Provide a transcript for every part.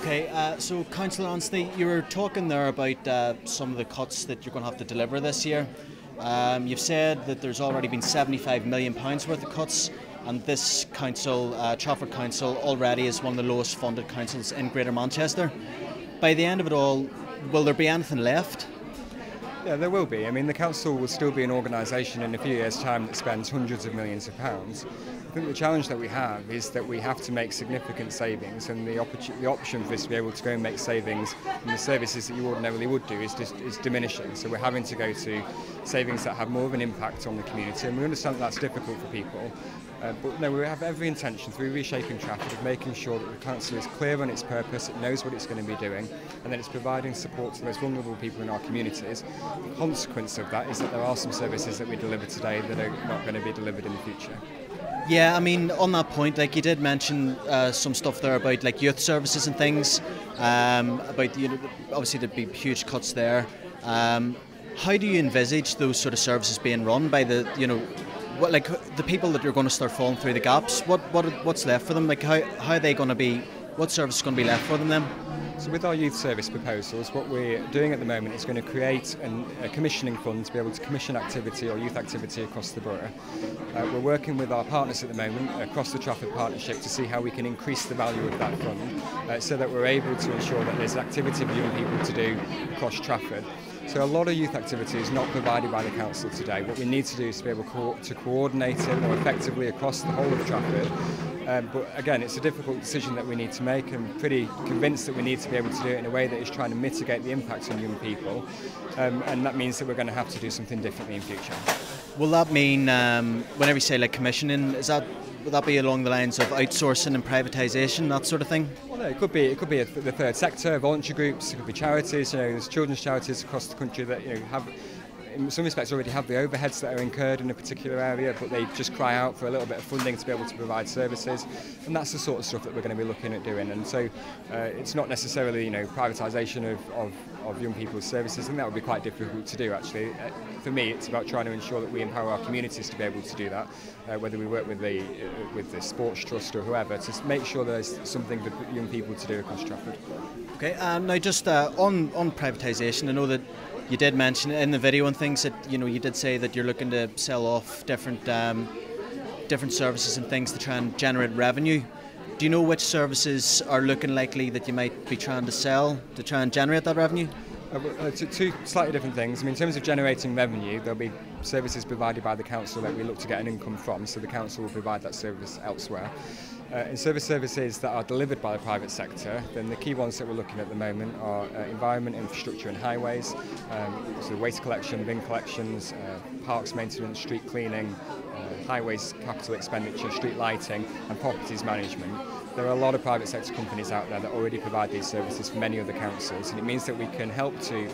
Okay, so Councillor Anstee, you were talking there about some of the cuts that you're going to have to deliver this year. You've said that there's already been £75 million worth of cuts, and this council, Trafford Council, already is one of the lowest funded councils in Greater Manchester. By the end of it all, will there be anything left? Yeah, there will be. I mean, the council will still be an organisation in a few years' time that spends hundreds of millions of pounds. I think the challenge that we have is that we have to make significant savings, and the option for us to be able to go and make savings in the services that you ordinarily would do is diminishing. So we're having to go to savings that have more of an impact on the community, and we understand that that's difficult for people. But no, we have every intention through reshaping Trafford of making sure that the council is clear on its purpose, it knows what it's going to be doing, and that it's providing support to the most vulnerable people in our communities. The consequence of that is that there are some services that we deliver today that are not going to be delivered in the future. Yeah, I mean, on that point, like you did mention some stuff there about like youth services and things, about obviously there'd be huge cuts there. How do you envisage those sort of services being run by the, what, like the people that are going to start falling through the gaps? What's left for them? Like how are they going to be? What service is going to be left for them then? So with our youth service proposals, what we're doing at the moment is going to create a commissioning fund to be able to commission activity or youth activity across the borough. We're working with our partners at the moment across the Trafford Partnership to see how we can increase the value of that fund so that we're able to ensure that there's activity for young people to do across Trafford. So a lot of youth activity is not provided by the council today. What we need to do is to be able to coordinate it more effectively across the whole of Trafford. But again, it's a difficult decision that we need to make. I'm pretty convinced that we need to be able to do it in a way that is trying to mitigate the impact on young people, and that means that we're going to have to do something differently in future. Will that mean, whenever you say like commissioning, would that be along the lines of outsourcing and privatisation, that sort of thing? Well, no, it could be the third sector, voluntary groups, it could be charities. There's children's charities across the country that have, in some respects, already have the overheads that are incurred in a particular area, but they just cry out for a little bit of funding to be able to provide services, and that's the sort of stuff that we're going to be looking at doing. And so it's not necessarily privatisation of young people's services, and that would be quite difficult to do actually. For me, it's about trying to ensure that we empower our communities to be able to do that, whether we work with the Sports Trust or whoever, to make sure there's something for young people to do across Trafford. Okay, now just on privatisation, I know that you did mention in the video and things that you did say that you're looking to sell off different services and things to try and generate revenue. Do you know which services are looking likely that you might be trying to sell to try and generate that revenue? Two slightly different things. I mean, in terms of generating revenue, there'll be services provided by the council that we look to get an income from, so the council will provide that service elsewhere. In services that are delivered by the private sector, then the key ones that we're looking at the moment are environment, infrastructure and highways, so waste collection, bin collections, parks maintenance, street cleaning, highways capital expenditure, street lighting and properties management. There are a lot of private sector companies out there that already provide these services for many other councils, and it means that we can help to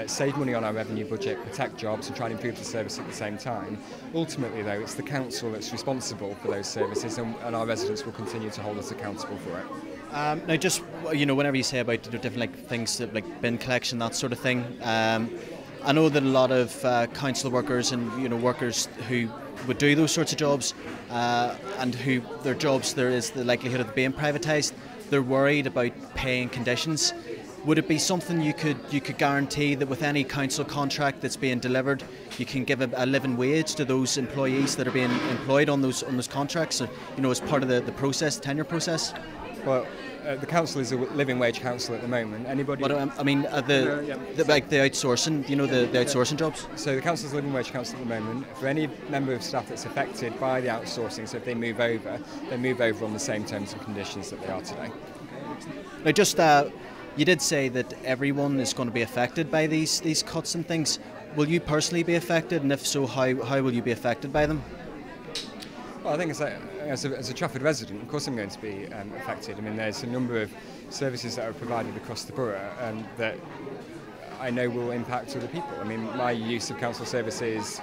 save money on our revenue budget, protect jobs and try and improve the service at the same time. Ultimately though, it's the council that's responsible for those services, and our residents will continue to hold us accountable for it. Now just, whenever you say about different things like bin collection, that sort of thing, I know that a lot of council workers and workers who would do those sorts of jobs and who their jobs there is the likelihood of being privatised, they're worried about paying conditions. Would it be something you could guarantee that with any council contract that's being delivered, you can give a living wage to those employees that are being employed on those contracts, as part of the process, tenure process? Well, the council is a living wage council at the moment. Anybody? But I mean, the outsourcing, the outsourcing jobs. So the council is a living wage council at the moment. For any member of staff that's affected by the outsourcing, so if they move over on the same terms and conditions that they are today. Now, just you did say that everyone is going to be affected by these cuts and things. Will you personally be affected, and if so, how will you be affected by them? Well, I think as a Trafford resident, of course I'm going to be affected. I mean, there's a number of services that are provided across the borough that I know will impact other people. I mean, my use of council services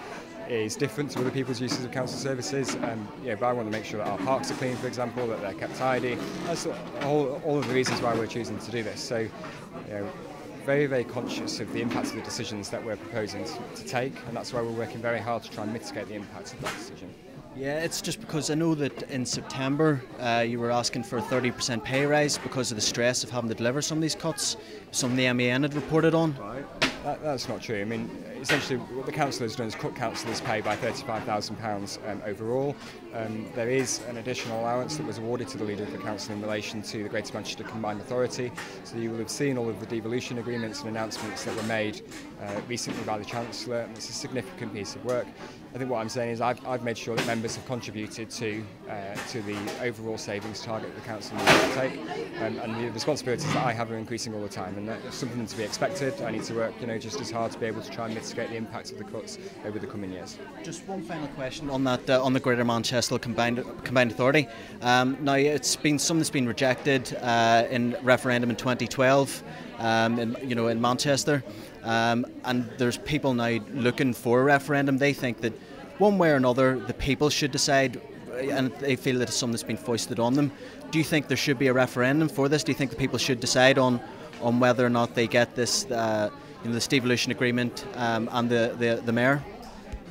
is different to other people's uses of council services. But I want to make sure that our parks are clean, for example, that they're kept tidy. That's all of the reasons why we're choosing to do this. So, very, very conscious of the impact of the decisions that we're proposing to take, and that's why we're working very hard to try and mitigate the impact of that decision. Yeah, it's just because I know that in September you were asking for a 30% pay rise because of the stress of having to deliver some of these cuts. Some of the MEN had reported on. Right. That's not true. I mean, essentially what the council has done is cut councillors' pay by £35,000 overall. There is an additional allowance that was awarded to the leader of the council in relation to the Greater Manchester Combined Authority. So you will have seen all of the devolution agreements and announcements that were made recently by the Chancellor, and it's a significant piece of work. I think what I'm saying is I've made sure that members have contributed to the overall savings target that the council needs to take, and the responsibilities that I have are increasing all the time, and that's something to be expected. I need to work, just as hard to be able to try and mitigate the impact of the cuts over the coming years. Just one final question on that, on the Greater Manchester Combined Authority. Now it's been something that's been rejected in referendum in 2012, in Manchester. And there's people now looking for a referendum. They think that one way or another the people should decide, and they feel that it's something that's been foisted on them. Do you think there should be a referendum for this? Do you think the people should decide on whether or not they get this, this devolution agreement and the mayor?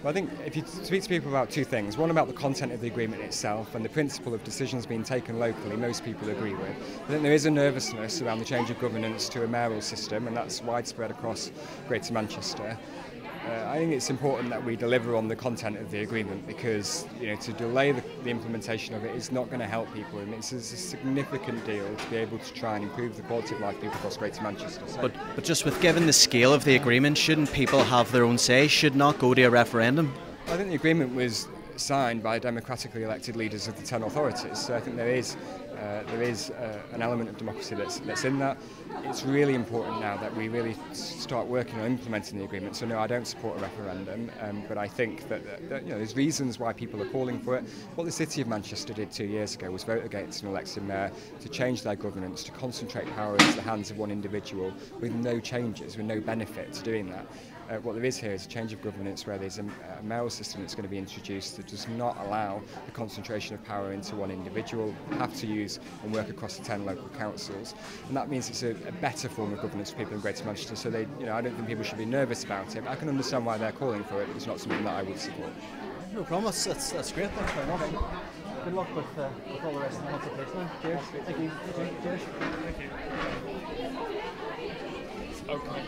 Well, I think if you speak to people about two things, one about the content of the agreement itself and the principle of decisions being taken locally, most people agree with. I think there is a nervousness around the change of governance to a mayoral system, and that's widespread across Greater Manchester. I think it's important that we deliver on the content of the agreement, because to delay the implementation of it is not going to help people, and it's a significant deal to be able to try and improve the quality of life of people across Greater Manchester. So, but just with given the scale of the agreement, shouldn't people have their own say? Should not go to a referendum? I think the agreement was signed by democratically elected leaders of the 10 authorities, so I think there is an element of democracy that's in that. It's really important now that we really start working on implementing the agreement. So no, I don't support a referendum, but I think that there's reasons why people are calling for it. What the City of Manchester did 2 years ago was vote against an elected mayor to change their governance, to concentrate power into the hands of one individual with no changes, with no benefit to doing that. What there is here is a change of governance where there's a mayoral system that's going to be introduced that does not allow the concentration of power into one individual. We have to use and work across the 10 local councils, and that means it's a better form of governance for people in Greater Manchester. So I don't think people should be nervous about it. I can understand why they're calling for it, but it's not something that I would support. No problem. That's great. Thanks very much. Good luck with all the rest of the consultation. Cheers. Thank you. Cheers. Okay.